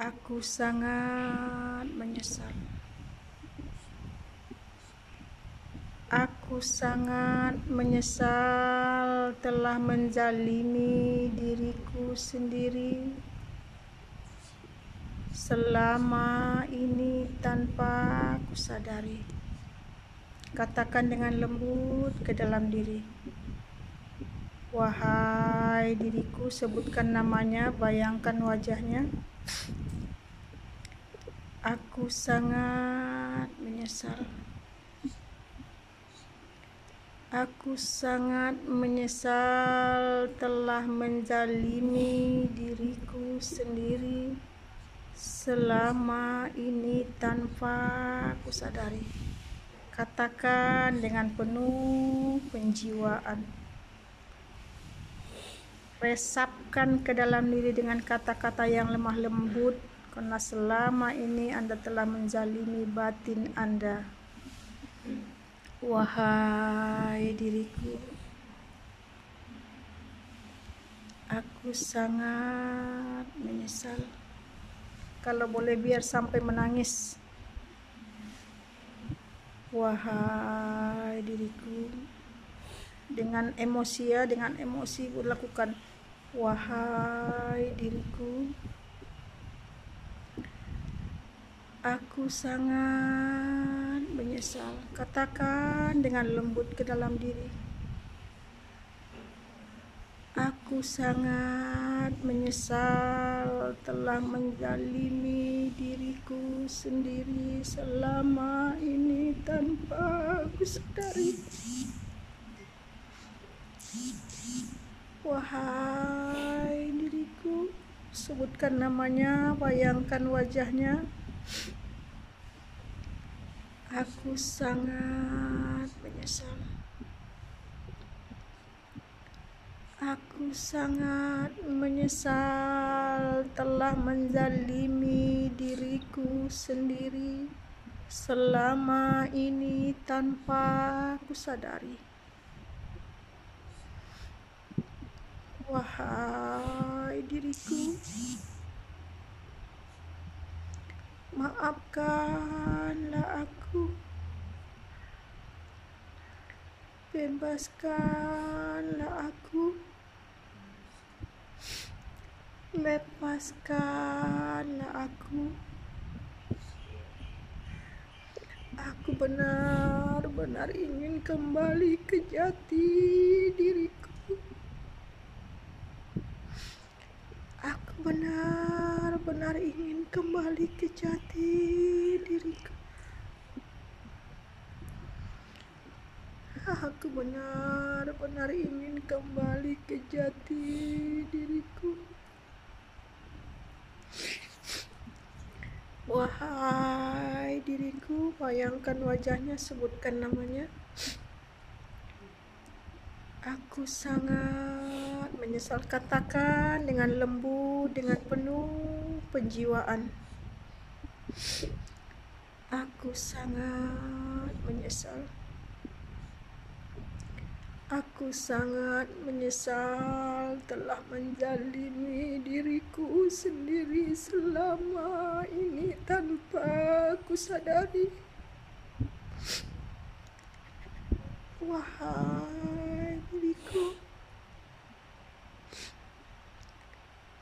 Aku sangat menyesal. Aku sangat menyesal telah menzalimi diriku sendiri selama ini tanpa aku sadari. Katakan dengan lembut ke dalam diri. Wahai diriku, sebutkan namanya, bayangkan wajahnya. Aku sangat menyesal. Aku sangat menyesal telah menzalimi diriku sendiri selama ini tanpa aku sadari. Katakan dengan penuh penjiwaan. Resapkan ke dalam diri dengan kata-kata yang lemah lembut, karena selama ini Anda telah menzalimi batin Anda. Wahai diriku, aku sangat menyesal. Kalau boleh biar sampai menangis. Wahai diriku, dengan emosi lakukan. Wahai diriku, aku sangat menyesal. Katakan dengan lembut ke dalam diri. Aku sangat menyesal telah menzalimi diriku sendiri selama ini tanpa aku sadari. Wahai diriku, sebutkan namanya, bayangkan wajahnya. Aku sangat menyesal. Aku sangat menyesal telah menzalimi diriku sendiri selama ini tanpa aku sadari. Wahai diriku, maafkanlah aku. Bebaskanlah aku. Lepaskanlah aku. Aku benar-benar ingin kembali ke jati diriku. Aku benar-benar ingin kembali ke jati diriku. Aku benar-benar ingin kembali ke jati diriku. Wahai diriku, bayangkan wajahnya, sebutkan namanya. Aku sangat menyesal. Katakan dengan lembut, dengan penuh penjiwaan. Aku sangat menyesal. Aku sangat menyesal telah menzalimi diriku sendiri selama ini tanpa aku sadari. Wahai diriku,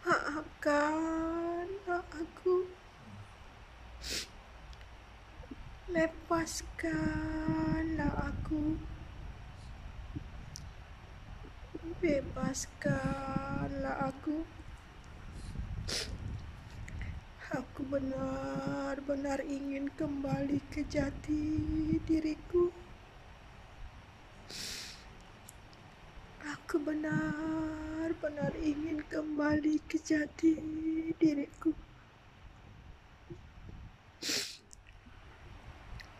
maafkanlah aku. Lepaskanlah aku. Bebaskanlah aku. Aku benar-benar ingin kembali ke jati diriku. Aku benar-benar ingin kembali ke jati diriku.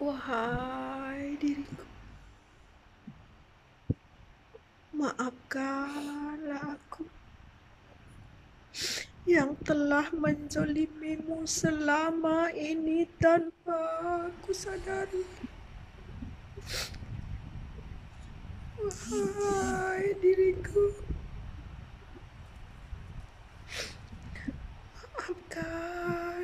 Wahai diriku, maafkanlah aku yang telah menzalimimu selama ini tanpa aku sadari. Wahai diriku, maafkan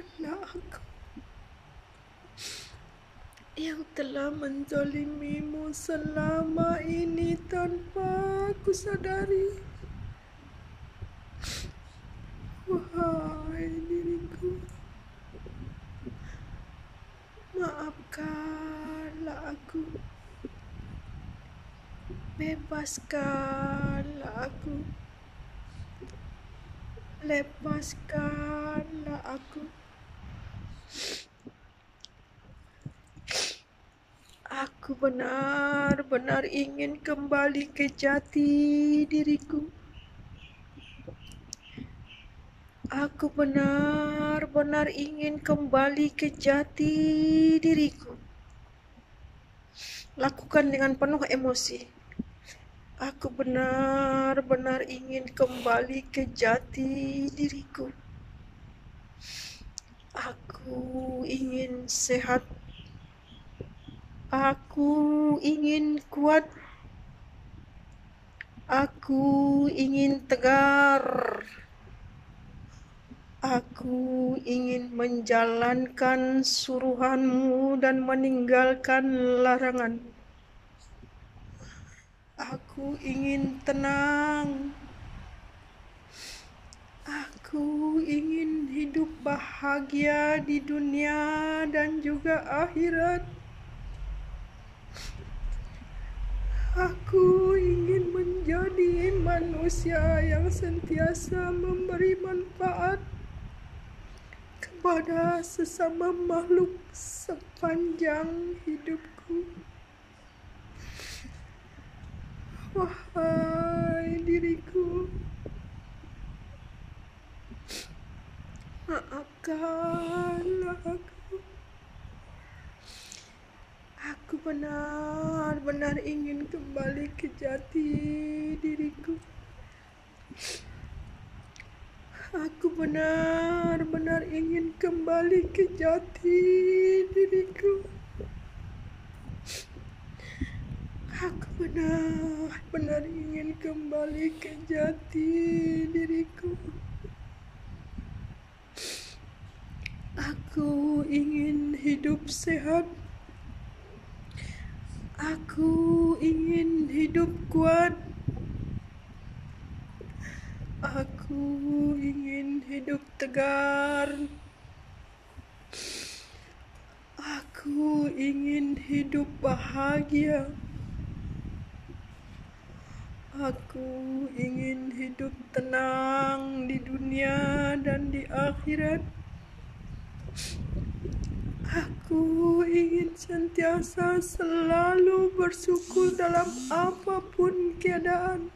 telah menzalimimu selama ini tanpa ku sadari. Wahai diriku, maafkanlah aku, bebaskanlah aku, lepaskanlah aku. Aku benar-benar ingin kembali ke jati diriku. Aku benar-benar ingin kembali ke jati diriku. Lakukan dengan penuh emosi. Aku benar-benar ingin kembali ke jati diriku. Aku ingin sehat. Aku ingin kuat. Aku ingin tegar. Aku ingin menjalankan suruhanmu dan meninggalkan larangan. Aku ingin tenang. Aku ingin hidup bahagia di dunia dan juga akhirat. Aku ingin menjadi manusia yang sentiasa memberi manfaat kepada sesama makhluk sepanjang hidupku. Wahai diriku, maafkanlah aku. Aku benar-benar ingin kembali ke jati diriku. Aku benar-benar ingin kembali ke jati diriku. Aku benar-benar ingin kembali ke jati diriku. Aku ingin hidup sehat. Aku ingin hidup kuat. Aku ingin hidup tegar. Aku ingin hidup bahagia. Aku ingin hidup tenang di dunia dan di akhirat. Aku ingin sentiasa selalu bersyukur dalam apapun keadaan.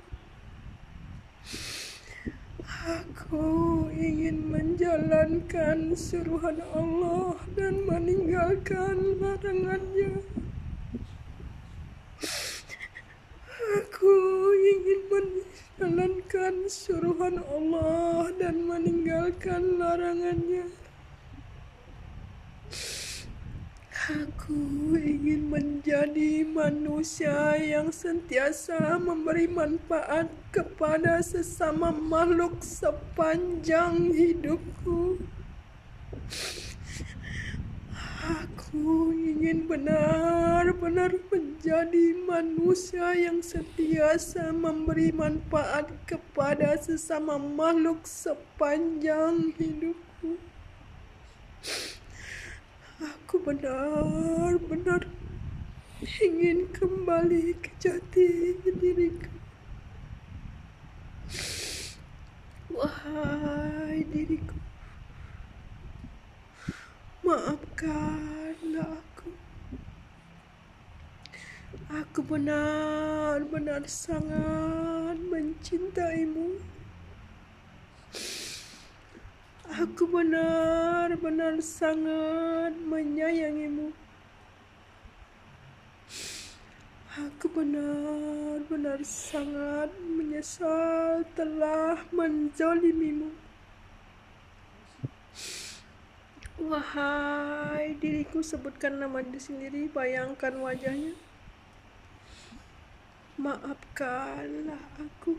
Aku ingin menjalankan suruhan Allah dan meninggalkan larangannya. Aku ingin menjalankan suruhan Allah dan meninggalkan larangannya. Aku ingin menjadi manusia yang sentiasa memberi manfaat kepada sesama makhluk sepanjang hidupku. Aku ingin benar-benar menjadi manusia yang sentiasa memberi manfaat kepada sesama makhluk sepanjang hidupku. Aku benar-benar ingin kembali ke jati diriku. Wahai diriku, maafkanlah aku. Aku benar-benar sangat mencintaimu. Aku benar-benar sangat menyayangimu. Aku benar-benar sangat menyesal telah menzalimimu. Wahai diriku, sebutkan nama diri sendiri, bayangkan wajahnya. Maafkanlah aku.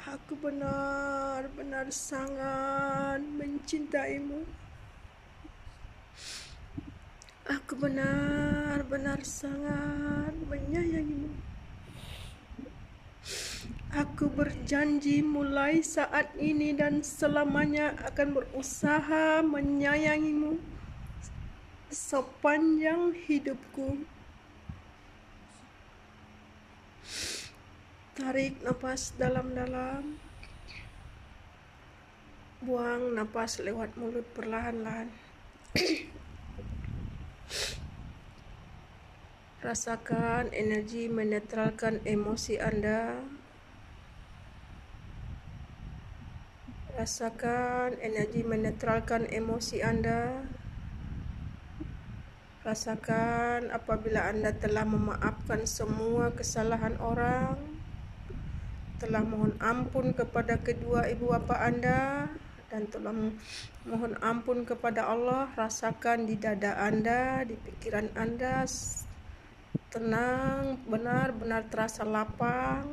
Aku benar-benar sangat mencintaimu. Aku benar-benar sangat menyayangimu. Aku berjanji mulai saat ini dan selamanya akan berusaha menyayangimu sepanjang hidupku. Tarik napas dalam-dalam. Buang napas lewat mulut perlahan-lahan. Rasakan energi menetralkan emosi Anda. Rasakan energi menetralkan emosi Anda. Rasakan apabila Anda telah memaafkan semua kesalahan orang, telah mohon ampun kepada kedua ibu bapa Anda, dan telah mohon ampun kepada Allah. Rasakan di dada Anda, di pikiran Anda tenang, benar-benar terasa lapang,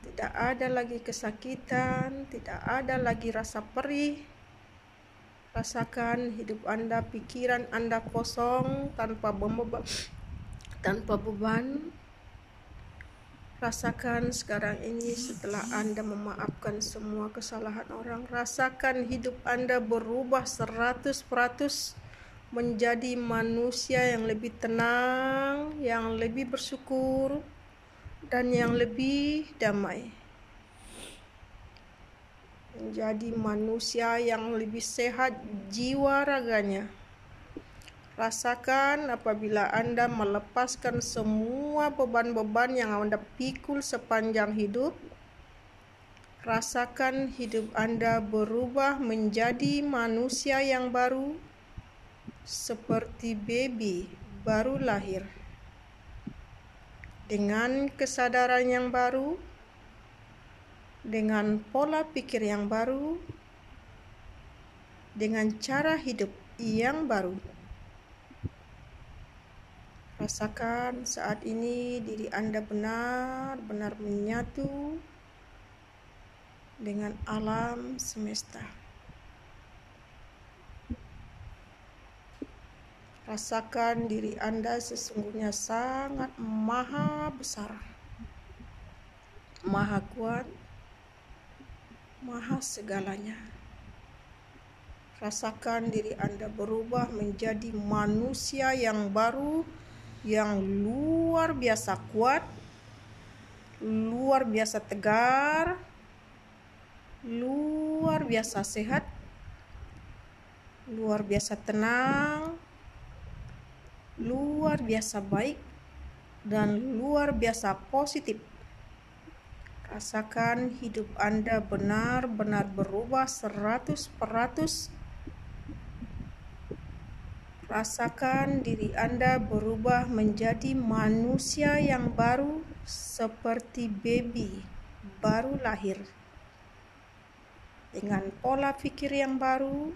tidak ada lagi kesakitan, tidak ada lagi rasa perih. Rasakan hidup Anda, pikiran Anda kosong, tanpa beban. Rasakan sekarang ini setelah Anda memaafkan semua kesalahan orang, rasakan hidup Anda berubah 100% menjadi manusia yang lebih tenang, yang lebih bersyukur, dan yang lebih damai. Menjadi manusia yang lebih sehat jiwa raganya. Rasakan apabila Anda melepaskan semua beban-beban yang Anda pikul sepanjang hidup. Rasakan hidup Anda berubah menjadi manusia yang baru, seperti baby baru lahir. Dengan kesadaran yang baru, dengan pola pikir yang baru, dengan cara hidup yang baru. Rasakan saat ini diri Anda benar-benar menyatu dengan alam semesta. Rasakan diri Anda sesungguhnya sangat maha besar, maha kuat, maha segalanya. Rasakan diri Anda berubah menjadi manusia yang baru, yang luar biasa kuat, luar biasa tegar, luar biasa sehat, luar biasa tenang, luar biasa baik, dan luar biasa positif. Rasakan hidup Anda benar-benar berubah 100%. Rasakan diri Anda berubah menjadi manusia yang baru, seperti baby baru lahir. Dengan pola pikir yang baru,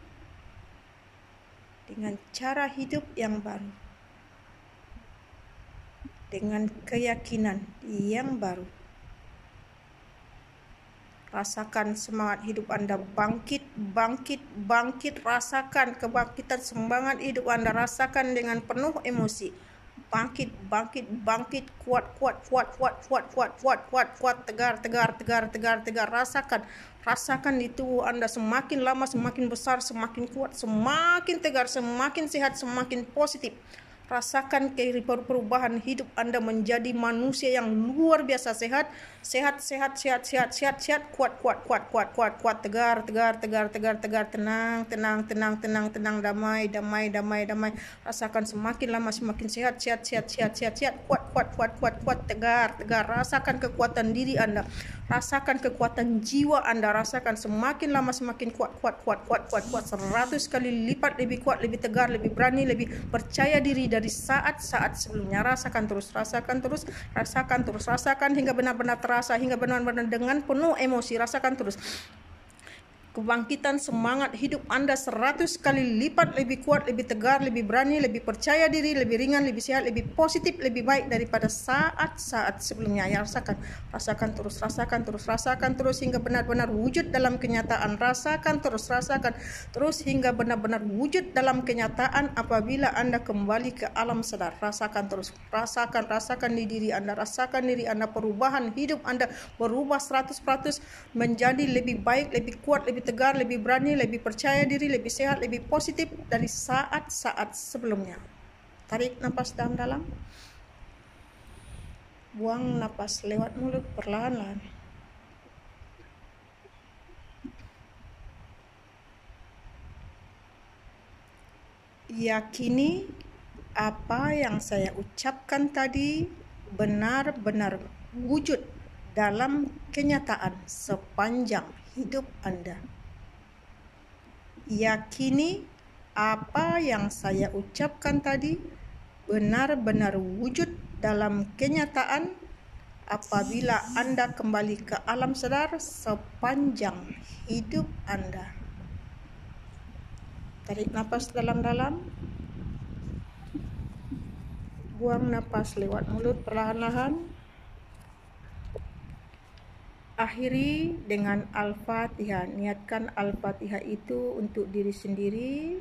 dengan cara hidup yang baru, dengan keyakinan yang baru. Rasakan semangat hidup Anda bangkit. Rasakan kebangkitan semangat hidup Anda. Rasakan dengan penuh emosi. Bangkit. Kuat. Tegar. Rasakan di tubuh Anda semakin lama semakin besar, semakin kuat, semakin tegar, semakin sehat, semakin positif. Rasakan perubahan hidup Anda menjadi manusia yang luar biasa sehat, kuat, tegar, tenang, damai. Rasakan semakin lama semakin sehat, kuat, tegar. Rasakan kekuatan diri Anda, rasakan kekuatan jiwa Anda, rasakan semakin lama semakin kuat, 100 kali lipat lebih kuat, lebih tegar, lebih berani, lebih percaya diri dari saat-saat sebelumnya. Rasakan terus, rasakan hingga benar-benar terasa, hingga benar-benar dengan penuh emosi. Rasakan terus. Kebangkitan semangat hidup Anda 100 kali lipat lebih kuat, lebih tegar, lebih berani, lebih percaya diri, lebih ringan, lebih sehat, lebih positif, lebih baik daripada saat-saat sebelumnya. Ya, rasakan terus hingga benar-benar wujud dalam kenyataan. Rasakan terus hingga benar-benar wujud dalam kenyataan apabila Anda kembali ke alam sadar. Rasakan di diri Anda, rasakan diri Anda, perubahan hidup Anda berubah 100% menjadi lebih baik, lebih kuat, lebih tegar, lebih berani, lebih percaya diri, lebih sehat, lebih positif dari saat-saat sebelumnya. Tarik napas dalam-dalam. Buang napas lewat mulut perlahan-lahan. Yakini apa yang saya ucapkan tadi benar-benar wujud dalam kenyataan sepanjang hidup Anda. Yakini apa yang saya ucapkan tadi benar-benar wujud dalam kenyataan apabila Anda kembali ke alam sadar sepanjang hidup Anda. Tarik napas dalam-dalam. Buang napas lewat mulut perlahan-lahan. Akhiri dengan Al-Fatihah. Niatkan Al-Fatihah itu untuk diri sendiri.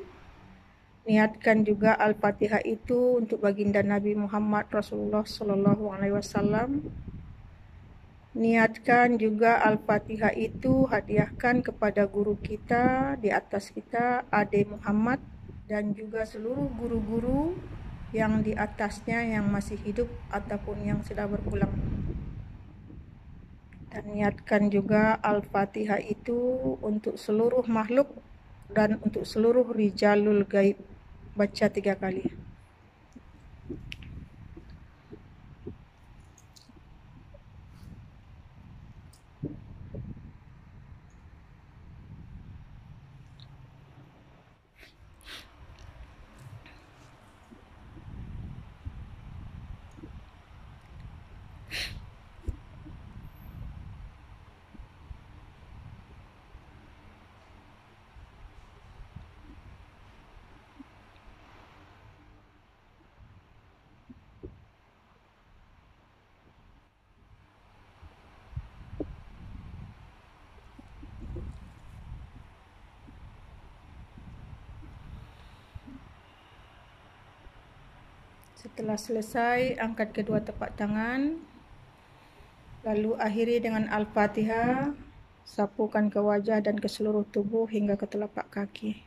Niatkan juga Al-Fatihah itu untuk baginda Nabi Muhammad Rasulullah SAW. Niatkan juga Al-Fatihah itu hadiahkan kepada guru kita di atas kita, Ade Muhammad, dan juga seluruh guru-guru yang di atasnya yang masih hidup ataupun yang sudah berpulang. Dan niatkan juga Al-Fatihah itu untuk seluruh makhluk dan untuk seluruh rijalul gaib. Baca 3 kali. Setelah selesai, angkat kedua telapak tangan. Lalu akhiri dengan Al-Fatihah. Sapukan ke wajah dan ke seluruh tubuh hingga ke telapak kaki.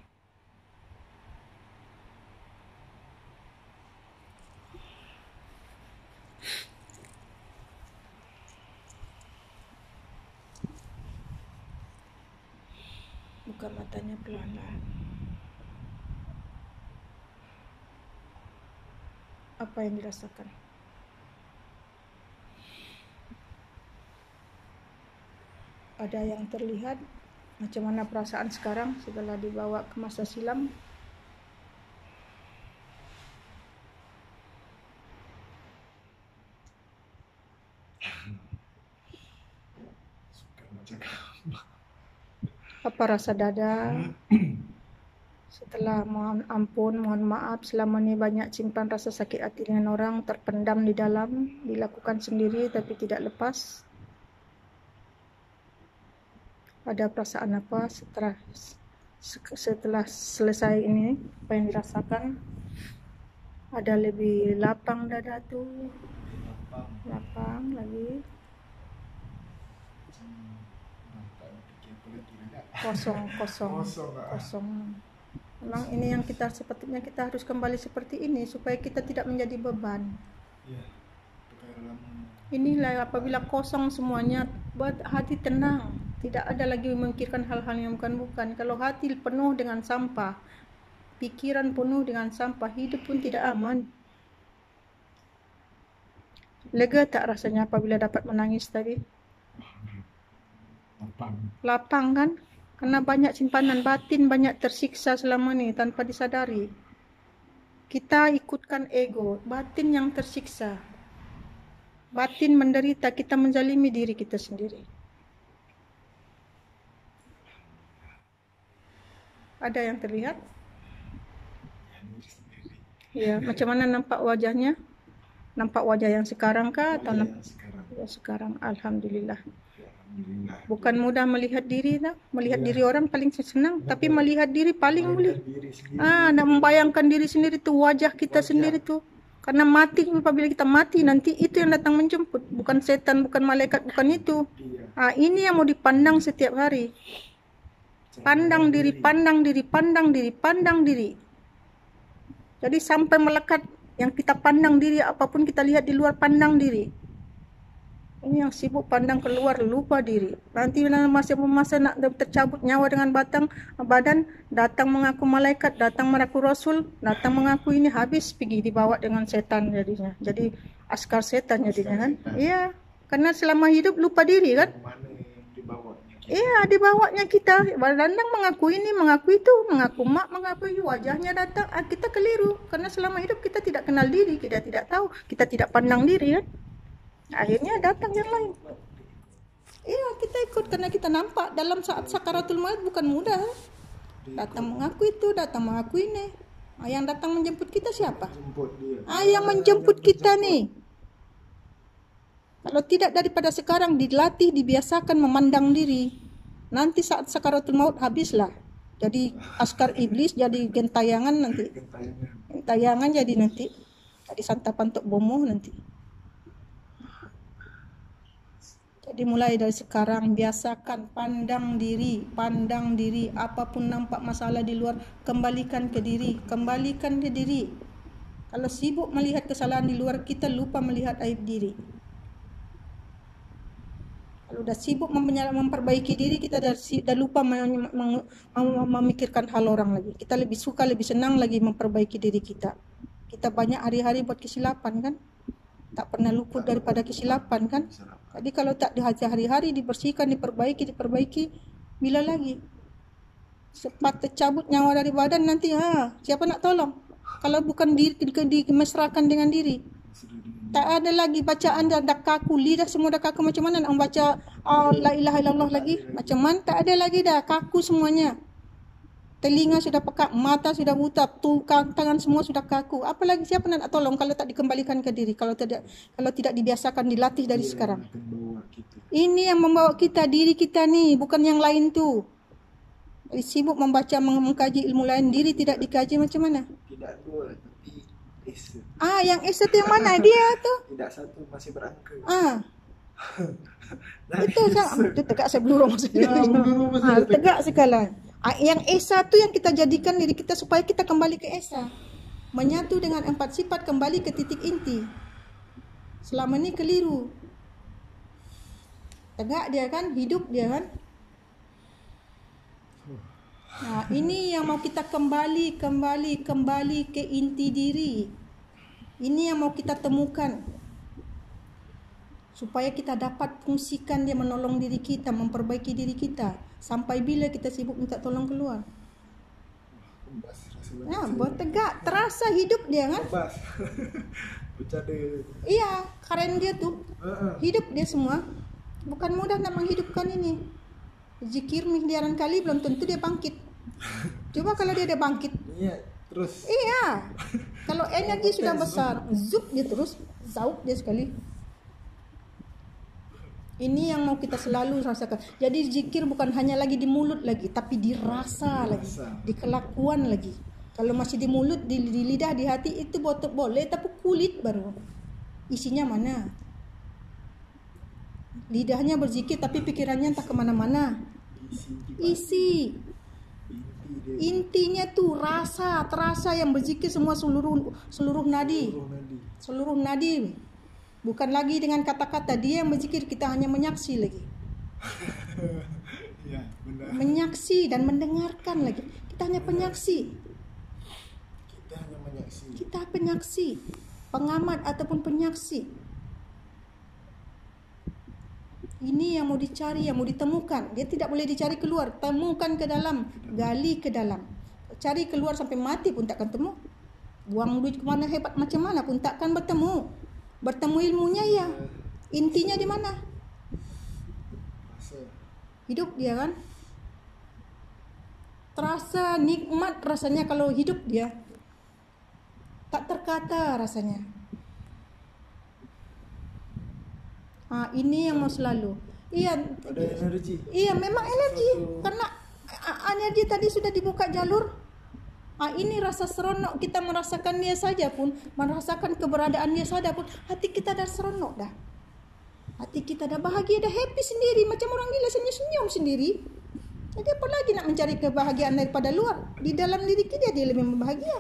Buka matanya perlahan-lahan. Apa yang dirasakan? Ada yang terlihat? Macam mana perasaan sekarang setelah dibawa ke masa silam? Apa rasa dada? Setelah mohon ampun, mohon maaf selama ini banyak simpan rasa sakit hati dengan orang, terpendam di dalam, dilakukan sendiri tapi tidak lepas. Ada perasaan apa setelah selesai ini? Apa yang dirasakan? Ada lebih lapang dada tuh? Lapang lagi. Kosong. Memang ini yang sepatutnya kita harus kembali seperti ini supaya kita tidak menjadi beban. Inilah apabila kosong semuanya, buat hati tenang, tidak ada lagi memikirkan hal-hal yang bukan. Kalau hati penuh dengan sampah, pikiran penuh dengan sampah, hidup pun tidak aman. Lega tak rasanya apabila dapat menangis tadi? Lapang kan? Karena banyak simpanan batin, banyak tersiksa selama ini tanpa disadari. Kita ikutkan ego, batin yang tersiksa. Batin menderita, kita menzalimi diri kita sendiri. Ada yang terlihat? Ya, macam mana nampak wajahnya? Nampak wajah yang sekarang kah atau sekarang? Alhamdulillah. Bukan mudah melihat diri, tak? Melihat diri orang paling senang, tapi melihat diri paling mulia. Nak membayangkan diri sendiri tu, wajah kita sendiri tu. Karena mati, apabila kita mati nanti itu yang datang menjemput, bukan setan, bukan malaikat, bukan itu. Ini yang mau dipandang setiap hari. Pandang diri, pandang diri, pandang diri, pandang diri. Jadi sampai melekat yang kita pandang diri, apapun kita lihat di luar, pandang diri. Ini yang sibuk pandang keluar, lupa diri. Nanti masa nak tercabut nyawa dengan badan, datang mengaku malaikat, datang mengaku rasul, datang mengaku ini, habis pergi dibawa dengan setan jadinya. Jadi askar setan jadinya kan. Iya, karena selama hidup lupa diri kan. Iya, dibawanya kita. Dandang mengaku ini, mengaku itu, mengaku mak, mengaku itu, wajahnya datang. Kita keliru. Karena selama hidup kita tidak kenal diri, kita tidak tahu, kita tidak pandang diri kan. Akhirnya datang yang lain. Iya, kita ikut karena kita nampak dalam saat sakaratul maut bukan mudah. Datang mengaku itu, datang mengaku ini. Yang datang menjemput kita siapa? Yang menjemput kita nih. Kalau tidak daripada sekarang dilatih, dibiasakan memandang diri. Nanti saat sakaratul maut habislah. Jadi askar iblis, jadi gentayangan nanti. Gentayangan jadi nanti. Jadi santapan untuk bomoh nanti. Jadi mulai dari sekarang biasakan pandang diri, pandang diri. Apapun nampak masalah di luar, kembalikan ke diri, kembalikan ke diri. Kalau sibuk melihat kesalahan di luar, kita lupa melihat aib diri. Kalau udah sibuk memperbaiki diri, kita dah lupa memikirkan hal orang lagi. Kita lebih suka, lebih senang lagi memperbaiki diri kita. Kita banyak hari-hari buat kesilapan kan. Tak pernah luput daripada kesilapan kan. Jadi kalau tak hari-hari dibersihkan, diperbaiki, bila lagi? Sempat tercabut nyawa dari badan nanti, siapa nak tolong? Kalau bukan dimesrakan dengan diri. Tak ada lagi bacaan dah kaku, lidah semua dah kaku. Macam mana nak membaca la ilaha illallah lagi? Macam mana? Tak ada lagi dah, kaku semuanya. Telinga sudah pekak, mata sudah buta, tangan semua sudah kaku. Apalagi siapa nak tolong kalau tak dikembalikan ke diri, kalau tidak dibiasakan, dilatih dari sekarang. Ini yang membawa kita, diri kita nih, bukan yang lain tu. Jadi sibuk membaca, mengkaji ilmu lain, diri tidak dikaji macam mana? Tidak dua, tapi S. Yang S itu yang mana? Dia tu. Tidak satu, masih berangka. Itu tegak saya belurung. Tegak sekali. Yang Esa tu yang kita jadikan diri kita supaya kita kembali ke Esa. Menyatu dengan 4 sifat, kembali ke titik inti. Selama ni keliru. Tegak dia kan, hidup dia kan. Ini yang mau kita kembali ke inti diri. Ini yang mau kita temukan. Supaya kita dapat fungsikan dia, menolong diri kita, memperbaiki diri kita. Sampai bila kita sibuk minta tolong keluar. Buat tegak, terasa hidup dia kan. Iya, keren dia tuh. Hidup dia semua. Bukan mudah nak menghidupkan ini. Zikir miliaran kali belum tentu dia bangkit. Coba kalau dia ada bangkit. Iya, terus. Iya. Kalau energi sudah besar, zup dia terus, zauk dia sekali. Ini yang mau kita selalu rasakan. Jadi zikir bukan hanya lagi di mulut lagi, tapi dirasa lagi, di kelakuan lagi. Kalau masih di mulut, di lidah, di hati itu boleh, tapi kulit baru. Isinya mana? Lidahnya berzikir, tapi pikirannya entah kemana-mana. Isi. Intinya tuh rasa, terasa yang berzikir semua seluruh nadi. Seluruh nadi. Bukan lagi dengan kata-kata, dia yang berzikir, kita hanya menyaksi lagi. Ya, benar. Menyaksi dan mendengarkan lagi. Kita hanya penyaksi. Kita penyaksi. Pengamat ataupun penyaksi. Ini yang mau dicari, yang mau ditemukan. Dia tidak boleh dicari keluar. Temukan ke dalam, gali ke dalam. Cari keluar sampai mati pun takkan temu. Buang duit kemana hebat macam mana pun takkan bertemu. Bertemu ilmunya ya. Intinya di mana? Hidup dia kan. terasa nikmat rasanya kalau hidup dia. Tak terkata rasanya. Ini yang mau selalu. Iya, Ada energi. iya memang energi. Karena energi tadi sudah dibuka jalur. Ini rasa seronok kita merasakan dia saja pun, merasakan keberadaan dia saja pun, hati kita dah seronok dah. Hati kita dah bahagia, dah happy sendiri, macam orang gila senyum-senyum sendiri. Jadi apa lagi nak mencari kebahagiaan daripada luar? Di dalam diri kita dia lebih bahagia.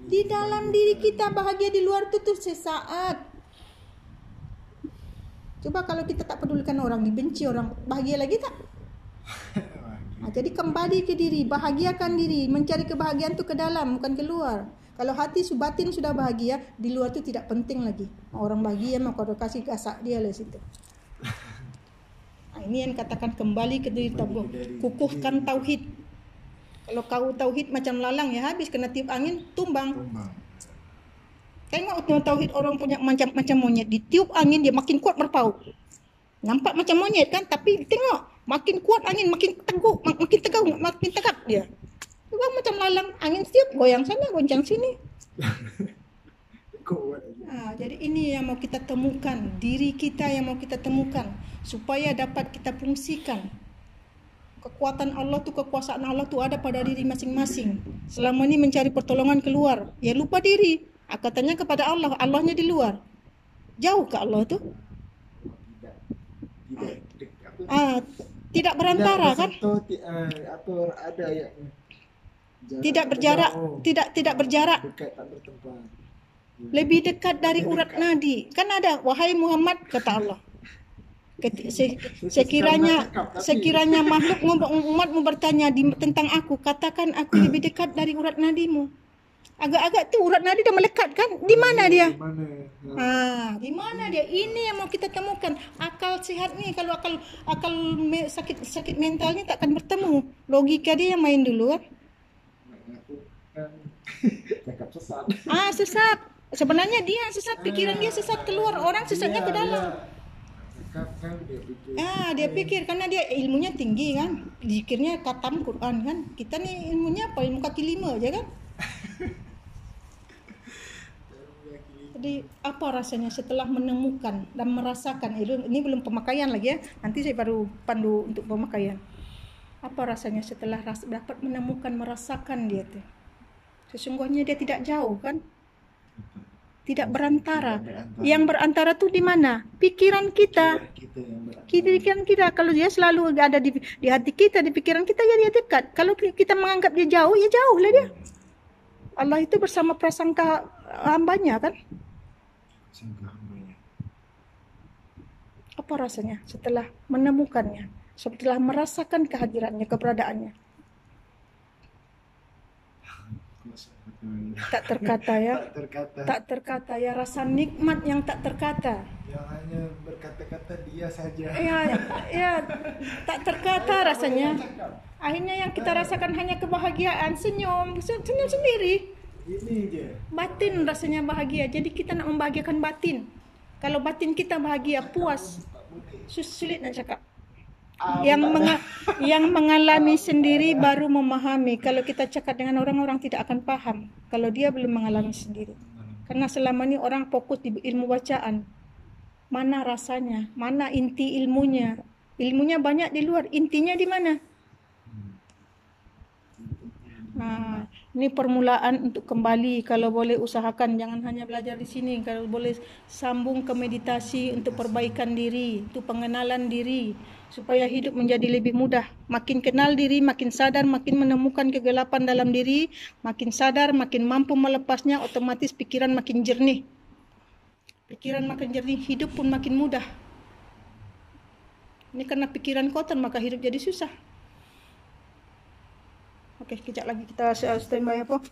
Di dalam diri kita bahagia, di luar itu tuh sesaat. Coba kalau kita tak pedulikan orang, dibenci orang, bahagia lagi tak? Jadi kembali ke diri, bahagiakan diri, mencari kebahagiaan tu ke dalam, bukan keluar. Kalau hati batin sudah bahagia, di luar tu tidak penting lagi. Orang bahagia mau kau kasih gasak dia lah situ. Ini yang katakan kembali ke diri, kukuhkan tauhid. Kalau kau tauhid macam lalang ya habis, kena tiup angin tumbang. Tengok tauhid orang punya macam monyet, ditiup angin dia makin kuat berpaut. Nampak macam monyet kan, tapi tengok makin kuat angin, makin teguh, makin tegak, makin tegap dia. Bukan macam lalang, angin tiup goyang sana, goncang sini. Jadi ini yang mau kita temukan, diri kita yang mau kita temukan, supaya dapat kita fungsikan. Kekuatan Allah tu, kekuasaan Allah tu ada pada diri masing-masing. Selama ini mencari pertolongan keluar, ya lupa diri. Katanya kepada Allah, Allahnya di luar. Jauh ke Allah tu? Tidak berantara kan? Ada yang tidak berjarak, tidak berjarak. Dekat tak bertempat. Lebih dekat dari urat nadi. Kan ada, wahai Muhammad kata Allah. Sekiranya makhluk umatmu bertanya tentang aku, katakan aku lebih dekat dari urat nadimu. Agak-agak tu urat nadi dah melekat kan? Di mana dia? Di mana dia? Ini yang mau kita temukan. Akal sihat ni, kalau akal sakit mentalnya tak akan bertemu. Logika dia yang main dulu kan? Cakap sesat. Sesat. Sebenarnya dia sesat, pikiran dia sesat, keluar orang sesatnya ke dalam. Dia pikir karena dia ilmunya tinggi kan, zikirnya khatam Quran kan. Kita ni ilmunya apa? Ilmu kaki lima aja kan. Jadi apa rasanya setelah menemukan dan merasakan? Ini belum pemakaian lagi ya. Nanti saya baru pandu untuk pemakaian. Apa rasanya setelah dapat menemukan, merasakan dia tuh? Sesungguhnya dia tidak jauh kan? Tidak berantara. Yang berantara tuh di mana? Pikiran kita. Pikiran kita. Kalau dia selalu ada di hati kita, di pikiran kita, ya dia dekat. Kalau kita menganggap dia jauh, ya jauh lah dia. Allah itu bersama prasangka hambanya kan? Apa rasanya setelah menemukannya, setelah merasakan kehadirannya, keberadaannya? Tak terkata ya. Tak terkata ya, rasa nikmat yang tak terkata. Yang hanya berkata-kata dia saja. Ya, tak terkata rasanya. Akhirnya yang kita rasakan hanya kebahagiaan, senyum sendiri. Ini je. Batin rasanya bahagia. Jadi kita nak membahagiakan batin. Kalau batin kita bahagia, puas, sulit nak cakap. Yang mengalami sendiri baru memahami. Kalau kita cakap dengan orang tidak akan paham kalau dia belum mengalami sendiri. Karena selama ini orang fokus di ilmu bacaan. Mana rasanya? Mana inti ilmunya? Ilmunya banyak di luar, intinya di mana? Ini permulaan untuk kembali. Kalau boleh usahakan, jangan hanya belajar di sini. Kalau boleh sambung ke meditasi untuk perbaikan diri, untuk pengenalan diri, supaya hidup menjadi lebih mudah. Makin kenal diri, makin sadar, makin menemukan kegelapan dalam diri, makin sadar, makin mampu melepasnya, otomatis pikiran makin jernih. Pikiran makin jernih, hidup pun makin mudah. Ini karena pikiran kotor, maka hidup jadi susah. Oke, kejap lagi kita standby apa?